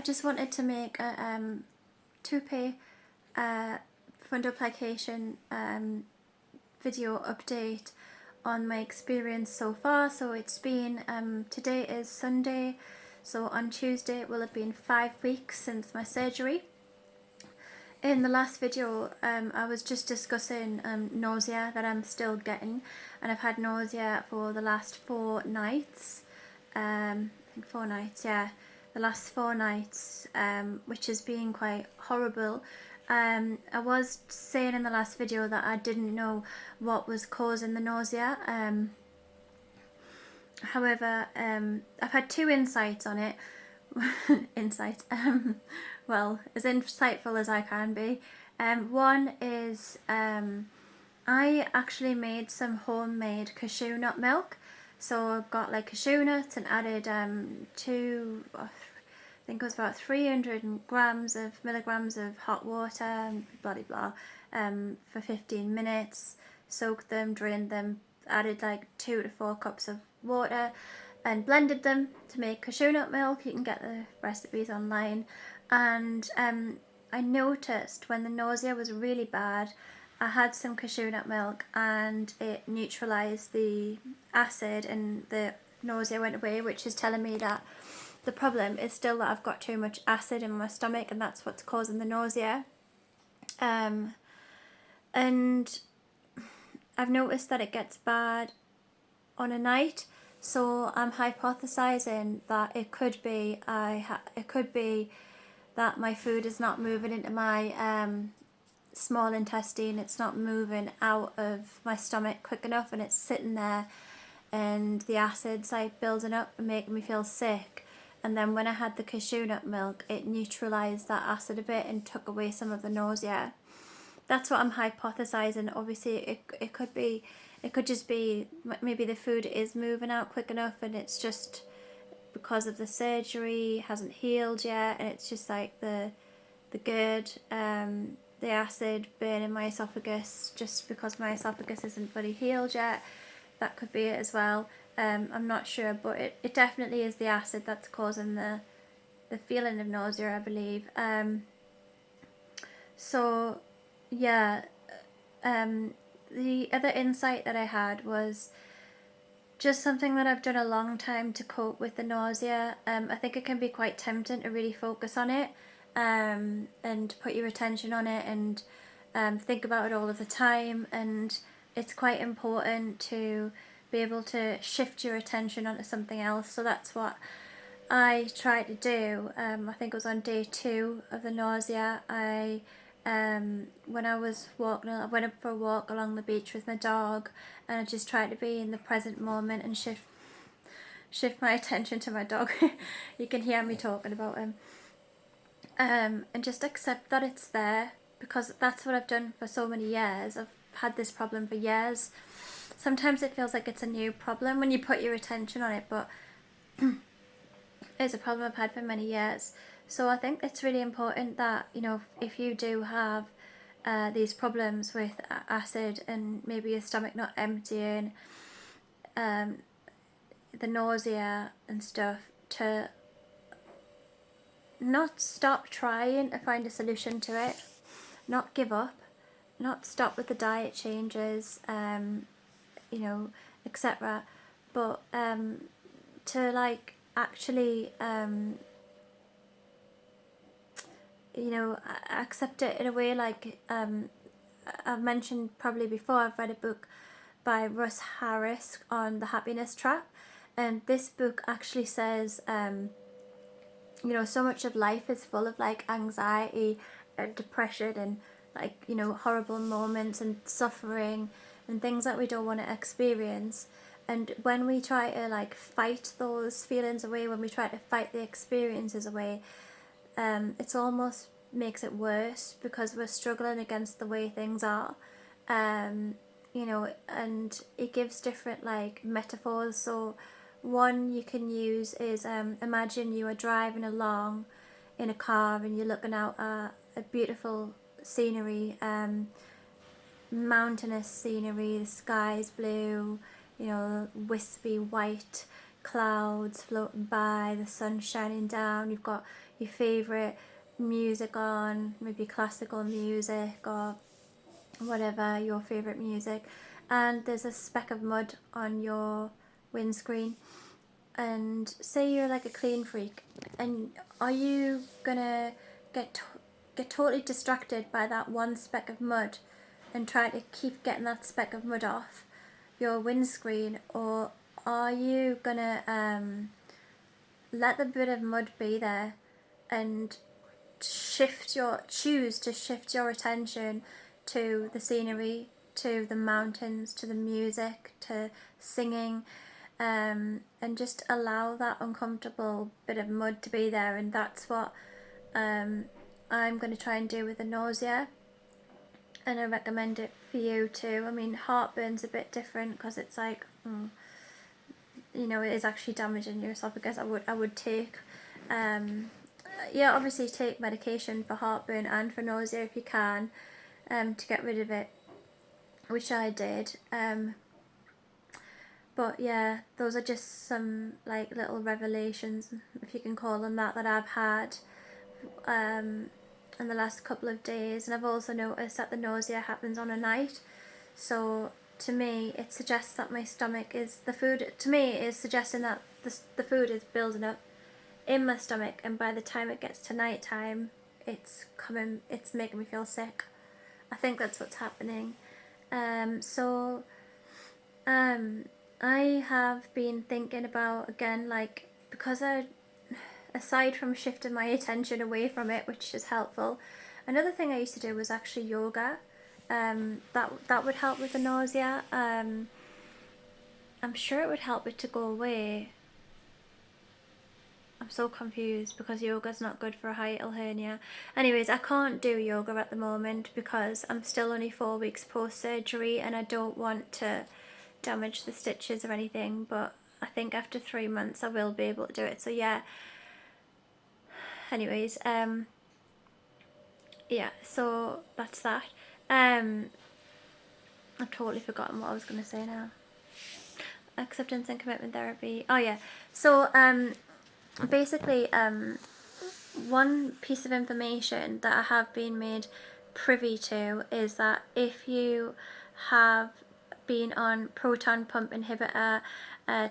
just wanted to make a toupee fundoplication video update on my experience so far. So it's been, today is Sunday, so on Tuesday it will have been 5 weeks since my surgery. In the last video I was just discussing nausea that I'm still getting, and I've had nausea for the last 4 nights. I think 4 nights, yeah, the last 4 nights, which has been quite horrible. I was saying in the last video that I didn't know what was causing the nausea. However, I've had 2 insights on it. Insights, well, as insightful as I can be. One is I actually made some homemade cashew nut milk. So I got like cashew nuts and added I think it was about 300 milligrams of hot water and blah blah for 15 minutes, soaked them, drained them, added like 2 to 4 cups of water and blended them to make cashew nut milk. You can get the recipes online. And I noticed when the nausea was really bad, I had some cashew nut milk and it neutralised the acid and the nausea went away, which is telling me that the problem is still that I've got too much acid in my stomach, and that's what's causing the nausea. And I've noticed that it gets bad on a night, so I'm hypothesizing that it could be that my food is not moving into my small intestine. It's not moving out of my stomach quick enough, and it's sitting there, and the acid's like building up and making me feel sick. And then when I had the cashew nut milk, it neutralized that acid a bit and took away some of the nausea. That's what I'm hypothesizing. Obviously it could just be maybe the food is moving out quick enough, and it's just because of the surgery, hasn't healed yet, and it's just like the GERD, the acid burning my esophagus just because my esophagus isn't fully healed yet. That could be it as well. I'm not sure, but it definitely is the acid that's causing the feeling of nausea, I believe. So yeah, the other insight that I had was just something that I've done a long time to cope with the nausea. I think it can be quite tempting to really focus on it and put your attention on it and think about it all of the time, and it's quite important to be able to shift your attention onto something else. So that's what I tried to do. I think it was on day 2 of the nausea. When I was walking, I went up for a walk along the beach with my dog, and I just tried to be in the present moment and shift my attention to my dog. You can hear me talking about him. And just accept that it's there, because that's what I've done for so many years. I've had this problem for years. Sometimes it feels like it's a new problem when you put your attention on it, but it's a problem I've had for many years. So I think it's really important that, you know, if you do have these problems with acid and maybe your stomach not emptying, the nausea and stuff, to not stop trying to find a solution to it, not give up, not stop with the diet changes, you know, etc. But to like actually you know, accept it in a way. Like I've mentioned probably before, I've read a book by Russ Harris on the happiness trap, and this book actually says you know, so much of life is full of like anxiety and depression and like, you know, horrible moments and suffering and things that we don't want to experience. And when we try to like fight those feelings away, when we try to fight the experiences away, it's almost makes it worse, because we're struggling against the way things are. You know, and it gives different like metaphors. So one you can use is imagine you are driving along in a car and you're looking out at a beautiful scenery, mountainous scenery, the sky's blue, you know, wispy white clouds floating by, the sun shining down, you've got your favourite music on, maybe classical music or whatever, your favourite music, and there's a speck of mud on your windscreen, and say you're like a clean freak, and are you gonna get totally distracted by that one speck of mud and try to keep getting that speck of mud off your windscreen, or are you gonna let the bit of mud be there and choose to shift your attention to the scenery, to the mountains, to the music, to singing, and just allow that uncomfortable bit of mud to be there. And that's what I'm going to try and do with the nausea, and I recommend it for you too. I mean, heartburn's a bit different because it's like, you know, it is actually damaging your esophagus. I would take, obviously take medication for heartburn and for nausea if you can, to get rid of it, which I did. But yeah, those are just some like little revelations, if you can call them that I've had in the last couple of days. And I've also noticed that the nausea happens on a night, so to me it suggests that my stomach is, the food to me is suggesting that the food is building up in my stomach, and by the time it gets to night time it's making me feel sick. I think that's what's happening. I have been thinking about, again, like, because aside from shifting my attention away from it, which is helpful, another thing I used to do was actually yoga. That would help with the nausea. I'm sure it would help it to go away. I'm so confused because yoga's not good for a hiatal hernia. Anyways, I can't do yoga at the moment because I'm still only 4 weeks post-surgery and I don't want to damage the stitches or anything, but I think after 3 months I will be able to do it. So yeah, anyways, yeah, so that's that. I've totally forgotten what I was going to say now. Acceptance and commitment therapy. Oh yeah, so basically, one piece of information that I have been made privy to is that if you have been on proton pump inhibitor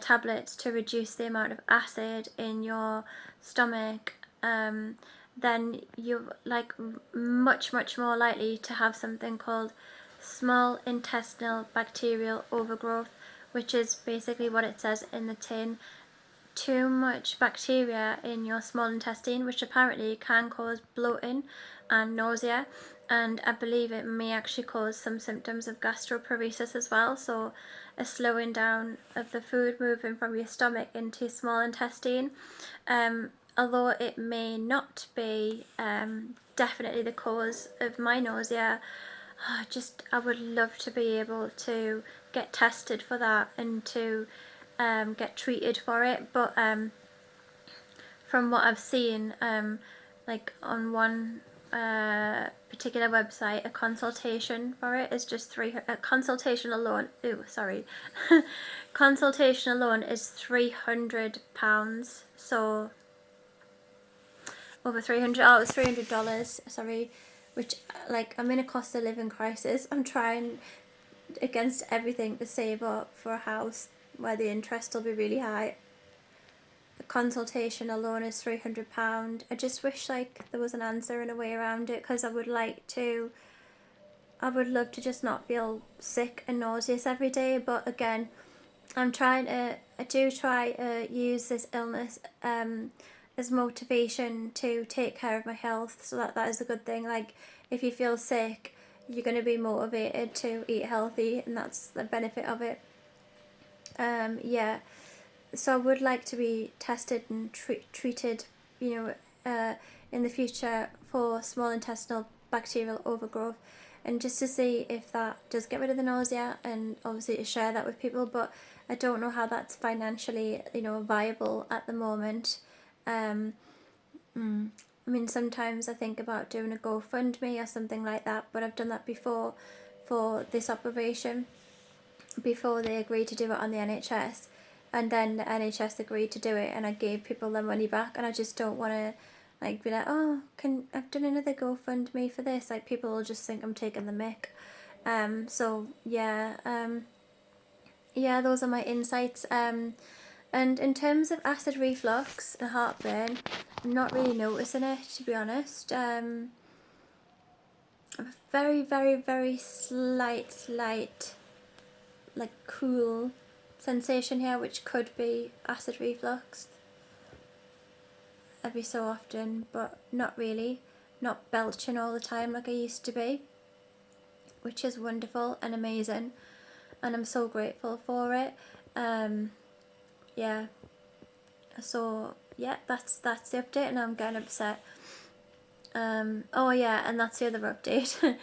tablets to reduce the amount of acid in your stomach, then you're like much more likely to have something called small intestinal bacterial overgrowth, which is basically what it says in the tin. Too much bacteria in your small intestine, which apparently can cause bloating and nausea, and I believe it may actually cause some symptoms of gastroparesis as well, so a slowing down of the food moving from your stomach into your small intestine. Although it may not be definitely the cause of my nausea, I would love to be able to get tested for that and to get treated for it. But from what I've seen, like on one particular website, a consultation for it is just consultation alone. Consultation alone is £300. So over 300. Oh, it was $300. Sorry, which, like, I'm in a cost of living crisis. I'm trying against everything to save up for a house where the interest will be really high. The consultation alone is £300. I just wish like there was an answer and a way around it, because I would love to just not feel sick and nauseous every day. But again, I do try to use this illness as motivation to take care of my health, so that is a good thing. Like, if you feel sick, you're going to be motivated to eat healthy, and that's the benefit of it. Yeah, so I would like to be tested and treated, in the future for small intestinal bacterial overgrowth, and just to see if that does get rid of the nausea, and obviously to share that with people. But I don't know how that's financially, viable at the moment. I mean, sometimes I think about doing a GoFundMe or something like that, but I've done that before for this operation, before they agreed to do it on the NHS, and then the NHS agreed to do it, and I gave people their money back, and I just don't want to like be like, oh, I've done another GoFundMe for this, like people will just think I'm taking the mick. So yeah, yeah, those are my insights. And in terms of acid reflux and heartburn, I'm not really noticing it, to be honest. Very, very, very slight, like cool sensation here, which could be acid reflux every so often, but not really. Not belching all the time like I used to be, which is wonderful and amazing, and I'm so grateful for it. Yeah, so yeah, that's the update, and I'm getting upset. Oh yeah, and that's the other update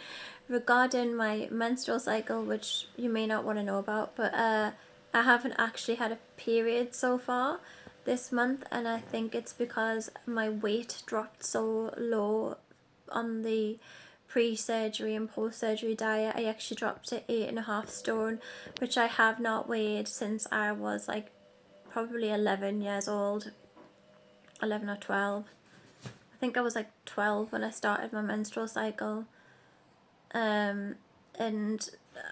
regarding my menstrual cycle, which you may not want to know about, but I haven't actually had a period so far this month, and I think it's because my weight dropped so low on the pre-surgery and post-surgery diet. I actually dropped to 8.5 stone, which I have not weighed since I was like probably 11 years old, 11 or 12. I think I was like 12 when I started my menstrual cycle, and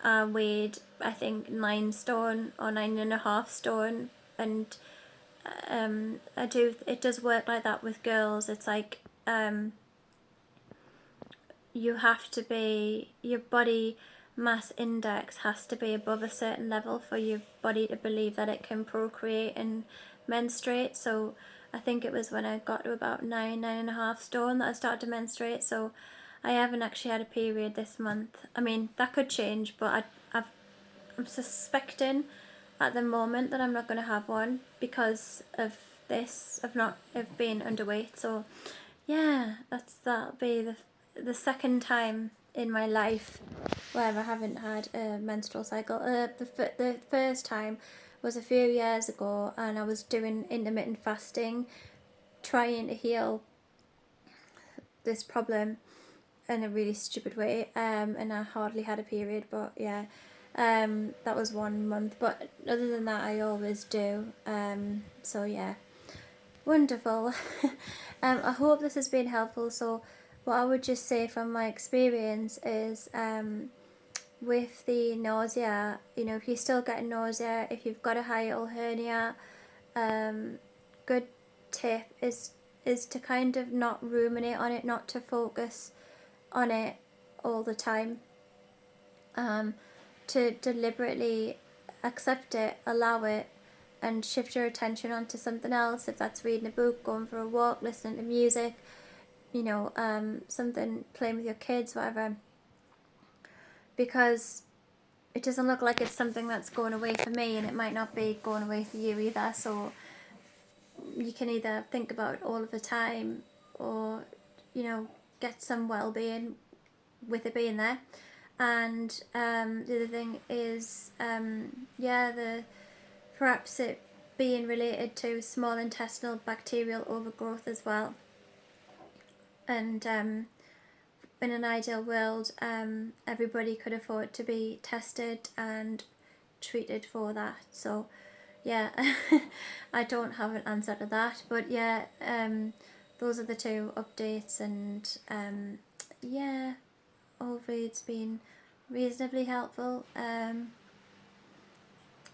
I weighed, I think, 9 stone or 9.5 stone, and it does work like that with girls. It's like you have to be, your body mass index has to be above a certain level for your body to believe that it can procreate and menstruate. So I think it was when I got to about 9.5 stone that I started to menstruate. So I haven't actually had a period this month. I mean, that could change, but I'm suspecting at the moment that I'm not going to have one because of this, of being underweight. So yeah, that'll be the second time in my life where I haven't had a menstrual cycle. The first time was a few years ago, and I was doing intermittent fasting, trying to heal this problem in a really stupid way, and I hardly had a period, but yeah, that was 1 month, but other than that I always do, so yeah, wonderful. I hope this has been helpful. So what I would just say from my experience is, with the nausea, if you're still getting nausea, if you've got a hiatal hernia, good tip is to kind of not ruminate on it, not to focus on it all the time, to deliberately accept it, allow it, and shift your attention onto something else. If that's reading a book, going for a walk, listening to music, something, playing with your kids, whatever, because it doesn't look like it's something that's going away for me, and it might not be going away for you either. So you can either think about it all of the time, or get some well-being with it being there. And the other thing is, perhaps it being related to small intestinal bacterial overgrowth as well. And in an ideal world, everybody could afford to be tested and treated for that. So yeah, I don't have an answer to that, but yeah, those are the two updates, and yeah, hopefully it's been reasonably helpful.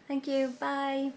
Thank you, bye.